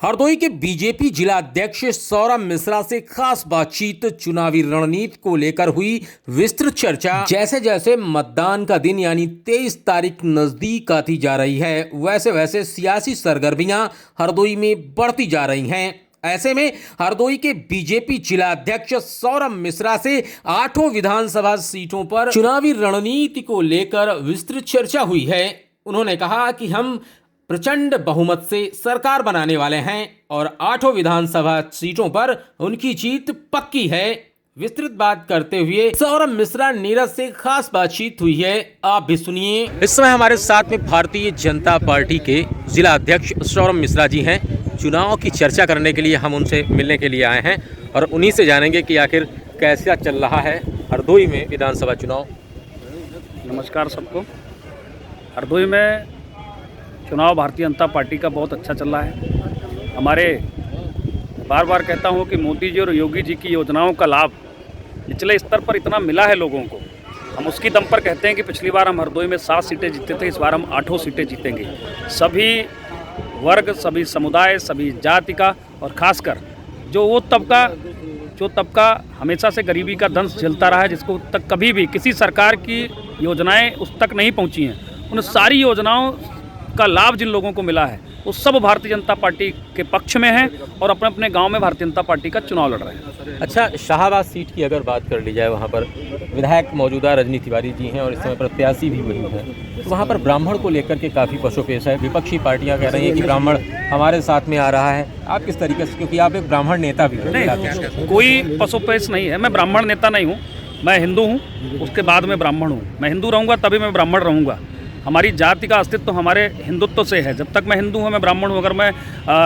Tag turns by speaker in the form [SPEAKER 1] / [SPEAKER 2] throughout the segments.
[SPEAKER 1] हरदोई के बीजेपी जिला अध्यक्ष सौरभ मिश्रा से खास बातचीत, चुनावी रणनीति को लेकर हुई विस्तृत चर्चा। जैसे जैसे मतदान का दिन यानी 23 तारीख नजदीक आती जा रही है, वैसे वैसे सियासी सरगर्मियां हरदोई में बढ़ती जा रही हैं। ऐसे में हरदोई के बीजेपी जिला अध्यक्ष सौरभ मिश्रा से 8 विधानसभा सीटों पर चुनावी रणनीति को लेकर विस्तृत चर्चा हुई है। उन्होंने कहा कि हम प्रचंड बहुमत से सरकार बनाने वाले हैं और 8 विधानसभा सीटों पर उनकी जीत पक्की है। विस्तृत बात करते हुए सौरभ मिश्रा नीरज से खास बातचीत हुई है, आप भी सुनिए। इस समय हमारे साथ में भारतीय जनता पार्टी के जिला अध्यक्ष सौरभ मिश्रा जी हैं। चुनाव की चर्चा करने के लिए हम उनसे मिलने के लिए आए हैं और उन्हीं से जानेंगे कि आखिर कैसा चल रहा है हरदोई में विधानसभा चुनाव।
[SPEAKER 2] नमस्कार सबको। हरदोई में चुनाव भारतीय जनता पार्टी का बहुत अच्छा चल रहा है। हमारे बार बार कहता हूं कि मोदी जी और योगी जी की योजनाओं का लाभ निचले स्तर पर इतना मिला है लोगों को, हम उसकी दम पर कहते हैं कि पिछली बार हम हरदोई में 7 सीटें जीते थे, इस बार हम 8 सीटें जीतेंगे। सभी वर्ग, सभी समुदाय, सभी जाति का और खासकर जो तबका हमेशा से गरीबी का दंश झेलता रहा है, जिसको तक कभी भी किसी सरकार की योजनाएं उस तक नहीं पहुंची हैं, उन सारी योजनाओं का लाभ जिन लोगों को मिला है वो सब भारतीय जनता पार्टी के पक्ष में हैं और अपने अपने गांव में भारतीय जनता पार्टी का चुनाव लड़ रहे हैं।
[SPEAKER 1] अच्छा, शाहबाद सीट की अगर बात कर ली जाए, वहाँ पर विधायक मौजूदा रजनी तिवारी जी हैं और इस समय प्रत्याशी भी वही हैं। तो वहाँ पर ब्राह्मण को लेकर के काफ़ी पशुपेश है। विपक्षी पार्टियाँ कह रही हैं कि ब्राह्मण हमारे साथ में आ रहा है। आप किस तरीके से, क्योंकि आप एक ब्राह्मण नेता भी हैं?
[SPEAKER 2] कोई पशुपेश नहीं है। मैं ब्राह्मण नेता नहीं हूँ, मैं हिंदू हूँ, उसके बाद मैं ब्राह्मण हूँ। मैं हिंदू रहूँगा तभी मैं ब्राह्मण रहूँगा। हमारी जाति का अस्तित्व हमारे हिंदुत्व से है। जब तक मैं हिंदू हूँ मैं ब्राह्मण हूँ। अगर मैं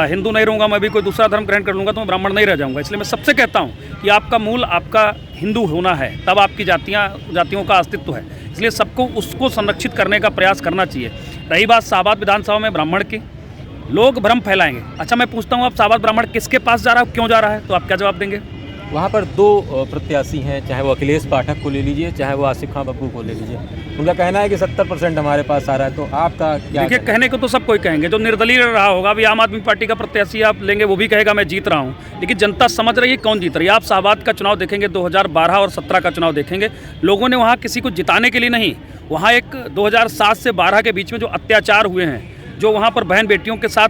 [SPEAKER 2] हिंदू नहीं रहूँगा, मैं भी कोई दूसरा धर्म ग्रहण कर लूँगा तो मैं ब्राह्मण नहीं रह जाऊँगा। इसलिए मैं सबसे कहता हूँ कि आपका मूल आपका हिंदू होना है, तब आपकी जातियों का अस्तित्व है। इसलिए सबको उसको संरक्षित करने का प्रयास करना चाहिए। रही बात शाहबाद विधानसभा में ब्राह्मण की, लोग भ्रम फैलाएंगे। अच्छा, मैं पूछता हूँ, आप शाहबाद ब्राह्मण किसके पास जा रहा है, क्यों जा रहा है, तो आप क्या जवाब देंगे?
[SPEAKER 1] वहाँ पर 2 प्रत्याशी हैं, चाहे वो अखिलेश पाठक को ले लीजिए, चाहे वो आसिफ खां बब्बू को ले लीजिए। उनका कहना है कि 70% हमारे पास आ रहा है। तो आपका क्या?
[SPEAKER 2] देखिए, कहने को तो सब कोई कहेंगे। जो निर्दलीय रहा होगा, अभी आम आदमी पार्टी का प्रत्याशी आप लेंगे, वो भी कहेगा मैं जीत रहा हूँ। लेकिन जनता समझ रही है कौन जीत रही है। आप शाहबाद का चुनाव देखेंगे, 2012 और 17 का चुनाव देखेंगे, लोगों ने वहाँ किसी को जिताने के लिए नहीं, वहाँ एक 2007 से 12 के बीच में जो अत्याचार हुए हैं, जो वहाँ पर बहन बेटियों के साथ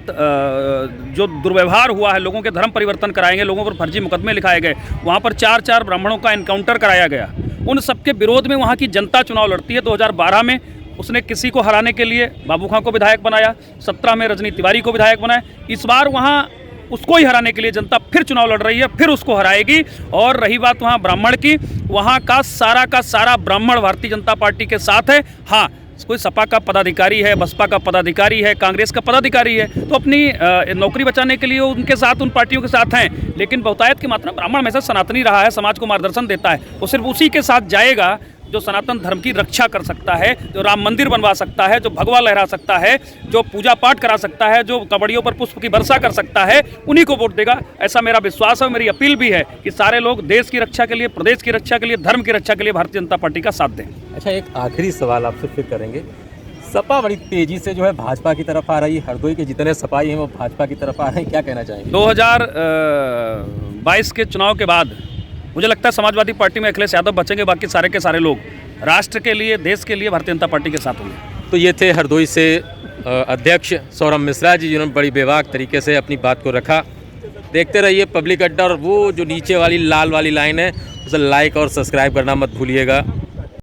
[SPEAKER 2] जो दुर्व्यवहार हुआ है, लोगों के धर्म परिवर्तन कराएंगे, लोगों पर फर्जी मुकदमे लिखाए गए, वहाँ पर 4 ब्राह्मणों का एनकाउंटर कराया गया, उन सबके विरोध में वहाँ की जनता चुनाव लड़ती है। 2012 में उसने किसी को हराने के लिए बाबू खां को विधायक बनाया, 17 में रजनी तिवारी को विधायक बनाया। इस बार वहाँ उसको ही हराने के लिए जनता फिर चुनाव लड़ रही है, फिर उसको हराएगी। और रही बात वहाँ ब्राह्मण की, वहाँ का सारा ब्राह्मण भारतीय जनता पार्टी के साथ है। हाँ, कोई सपा का पदाधिकारी है, बसपा का पदाधिकारी है, कांग्रेस का पदाधिकारी है, तो अपनी नौकरी बचाने के लिए उनके साथ, उन पार्टियों के साथ हैं। लेकिन बहुतायत की मात्रा ब्राह्मण हमेशा सनातनी रहा है, समाज को मार्गदर्शन देता है। वो सिर्फ उसी के साथ जाएगा जो सनातन धर्म की रक्षा कर सकता है, जो राम मंदिर बनवा सकता है, जो भगवा लहरा सकता है, जो पूजा पाठ करा सकता है, जो कबड्डियों पर पुष्प की वर्षा कर सकता है, उन्हीं को वोट देगा। ऐसा मेरा विश्वास है। मेरी अपील भी है कि सारे लोग देश की रक्षा के लिए, प्रदेश की रक्षा के लिए, धर्म की रक्षा के लिए भारतीय जनता पार्टी का साथ दें।
[SPEAKER 1] अच्छा, एक आखिरी सवाल आपसे फिर करेंगे। सपा बड़ी तेजी से जो है भाजपा की तरफ आ रही है। हरदोई के जितने सपाई हैं वो भाजपा की तरफ आ रहे हैं, क्या कहना चाहेंगे?
[SPEAKER 2] 2022 के चुनाव के बाद मुझे लगता है समाजवादी पार्टी में अखिलेश यादव बचेंगे, बाकी सारे के सारे लोग राष्ट्र के लिए, देश के लिए भारतीय जनता पार्टी के साथ होंगे।
[SPEAKER 1] तो ये थे हरदोई से अध्यक्ष सौरभ मिश्रा जी, जिन्होंने बड़ी बेबाक तरीके से अपनी बात को रखा। देखते रहिए पब्लिक अड्डा, और वो जो नीचे वाली लाल वाली लाइन है उसे लाइक और सब्सक्राइब करना मत भूलिएगा।